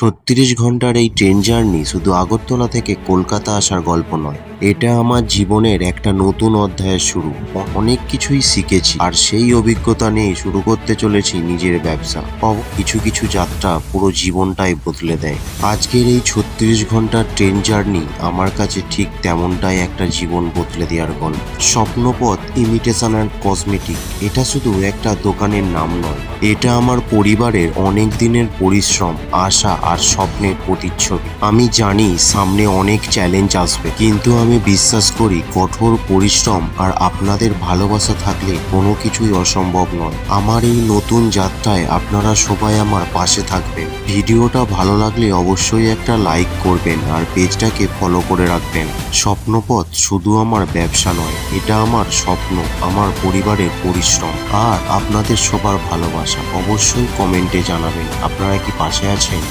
36 ঘন্টার এই train journey শুধু আগরতলা থেকে কলকাতা আসার গল্প নয়, এটা আমার জীবনের একটা নতুন অধ্যায়ের শুরু। অনেক কিছুই শিখেছি, আর সেই অভিজ্ঞতা নিয়ে শুরু করতে চলেছি নিজের ব্যবসা। কিছু কিছু যাত্রা পুরো জীবনটাই বদলে দেয়। আজকের এই 36 ঘন্টার ট্রেন জার্নি আমার কাছে ঠিক তেমনটাই একটা জীবন বদলে দেওয়ার গল্প। স্বপ্নপথ ইমিটেশন অ্যান্ড কসমেটিক এটা শুধু একটা দোকানের নাম নয়, এটা আমার পরিবারের অনেক দিনের পরিশ্রম, আশা আর স্বপ্নের প্রতিচ্ছবি। আমি জানি সামনে অনেক চ্যালেঞ্জ আসবে, কিন্তু আমি বিশ্বাস করি কঠোর পরিশ্রম আর আপনাদের ভালোবাসা থাকলে কোনো কিছুই অসম্ভব নয়। আমার এই নতুন যাত্রায় আপনারা সবাই আমার পাশে থাকবেন। ভিডিওটা ভালো লাগলে অবশ্যই একটা লাইক করবেন আর পেজটাকে ফলো করে রাখবেন। স্বপ্নপথ শুধু আমার ব্যবসা নয়, এটা আমার স্বপ্ন, আমার পরিবারের পরিশ্রম আর আপনাদের সবার ভালোবাসা। অবশ্যই কমেন্টে জানাবেন আপনারা কি পাশে আছেন।